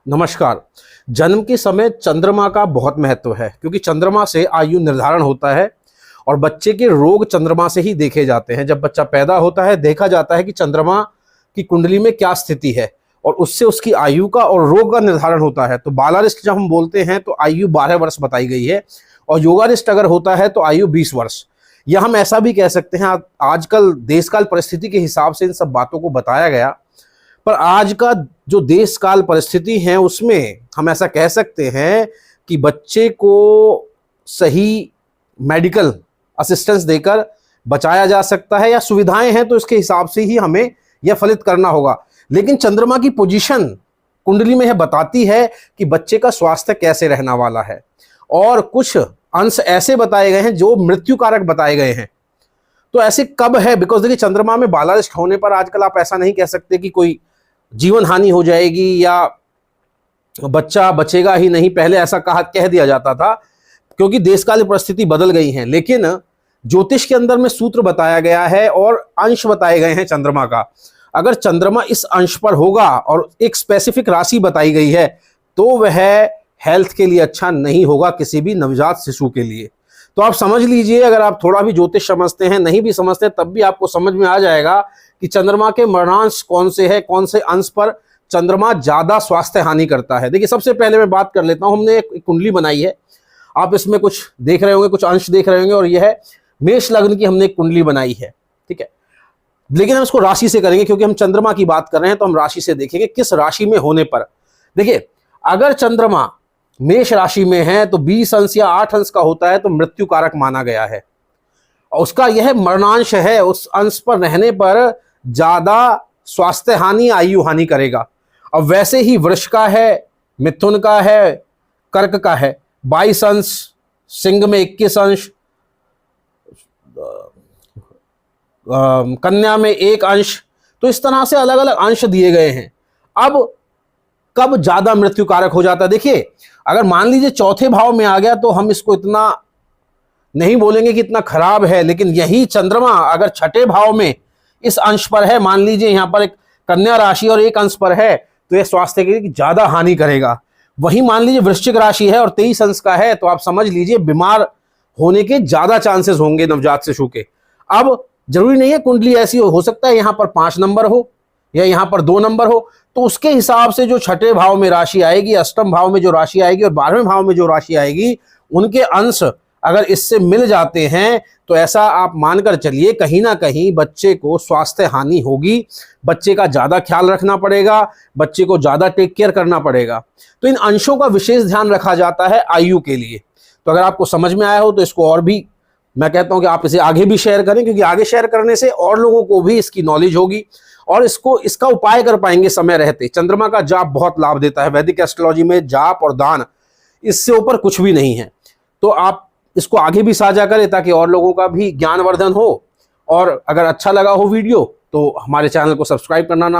नमस्कार। जन्म के समय चंद्रमा का बहुत महत्व है क्योंकि चंद्रमा से आयु निर्धारण होता है और बच्चे के रोग चंद्रमा से ही देखे जाते हैं। जब बच्चा पैदा होता है देखा जाता है कि चंद्रमा की कुंडली में क्या स्थिति है और उससे उसकी आयु का और रोग का निर्धारण होता है। तो बालारिष्ट जब हम बोलते हैं तो आयु 12 वर्ष बताई गई है और योगारिष्ट अगर होता है तो आयु 20 वर्ष। या हम ऐसा भी कह सकते हैं, आजकल देशकाल परिस्थिति के हिसाब से इन सब बातों को बताया गया, पर आज का जो देश काल परिस्थिति है उसमें हम ऐसा कह सकते हैं कि बच्चे को सही मेडिकल असिस्टेंस देकर बचाया जा सकता है या सुविधाएं हैं तो इसके हिसाब से ही हमें यह फलित करना होगा। लेकिन चंद्रमा की पोजीशन कुंडली में यह बताती है कि बच्चे का स्वास्थ्य कैसे रहने वाला है और कुछ अंश ऐसे बताए गए हैं जो मृत्यु कारक बताए गए हैं। तो ऐसे कब है? बिकॉज देखिए, चंद्रमा में बालारिष्ट होने पर आजकल आप ऐसा नहीं कह सकते कि कोई जीवन हानि हो जाएगी या बच्चा बचेगा ही नहीं। पहले ऐसा कह दिया जाता था क्योंकि देशकाल परिस्थिति बदल गई है। लेकिन ज्योतिष के अंदर में सूत्र बताया गया है और अंश बताए गए हैं चंद्रमा का। अगर चंद्रमा इस अंश पर होगा और एक स्पेसिफिक राशि बताई गई है तो वह हेल्थ के लिए अच्छा नहीं होगा, किसी भी नवजात शिशु के लिए। तो आप समझ लीजिए, अगर आप थोड़ा भी ज्योतिष समझते हैं, नहीं भी समझते तब भी आपको समझ में आ जाएगा कि चंद्रमा के मरणांश कौन से है, कौन से अंश पर चंद्रमा ज्यादा स्वास्थ्य हानि करता है। देखिए, सबसे पहले मैं बात कर लेता हूं। हमने एक कुंडली बनाई है, आप इसमें कुछ देख रहे होंगे, कुछ अंश देख रहे होंगे, और यह है मेष लग्न की हमने एक कुंडली बनाई है, ठीक है। लेकिन हम इसको राशि से करेंगे क्योंकि हम चंद्रमा की बात कर रहे हैं, तो हम राशि से देखेंगे किस राशि में होने पर। देखिए, अगर चंद्रमा मेष राशि में है तो 20 अंश या 8 अंश का होता है तो मृत्यु कारक माना गया है और उसका यह मरणांश है। उस अंश पर रहने पर ज्यादा स्वास्थ्य हानि, आयु हानि करेगा। अब वैसे ही वृष का है, मिथुन का है, कर्क का है 22 अंश, सिंह में 21 अंश, कन्या में 1 अंश। तो इस तरह से अलग अलग अंश दिए गए हैं। अब कब ज्यादा मृत्यु कारक हो जाता है? देखिए, अगर मान लीजिए चौथे भाव में आ गया तो हम इसको इतना नहीं बोलेंगे कि इतना खराब है, लेकिन यही चंद्रमा अगर छठे भाव में इस अंश पर है, मान लीजिए यहां पर एक कन्या राशि और 1 अंश पर है, तो यह स्वास्थ्य की ज्यादा हानि करेगा। वही मान लीजिए वृश्चिक राशि है और 23 अंश का है, तो आप समझ लीजिए बीमार होने के ज्यादा चांसेस होंगे नवजात शिशु के। अब जरूरी नहीं है कुंडली ऐसी हो सकता है यहां पर 5 नंबर हो या यहां पर 2 नंबर हो, तो उसके हिसाब से जो छठे भाव में राशि आएगी, अष्टम भाव में जो राशि आएगी और 12वें भाव में जो राशि आएगी, उनके अंश अगर इससे मिल जाते हैं तो ऐसा आप मानकर चलिए कहीं ना कहीं बच्चे को स्वास्थ्य हानि होगी। बच्चे का ज्यादा ख्याल रखना पड़ेगा, बच्चे को ज्यादा टेक केयर करना पड़ेगा। तो इन अंशों का विशेष ध्यान रखा जाता है आयु के लिए। तो अगर आपको समझ में आया हो तो इसको और भी मैं कहता हूं कि आप इसे आगे भी शेयर करें, क्योंकि आगे शेयर करने से और लोगों को भी इसकी नॉलेज होगी और इसका उपाय कर पाएंगे समय रहते। चंद्रमा का जाप बहुत लाभ देता है। वैदिक एस्ट्रोलॉजी में जाप और दान, इससे ऊपर कुछ भी नहीं है। तो आप इसको आगे भी साझा करें ताकि और लोगों का भी ज्ञानवर्धन हो। और अगर अच्छा लगा हो वीडियो तो हमारे चैनल को सब्सक्राइब करना ना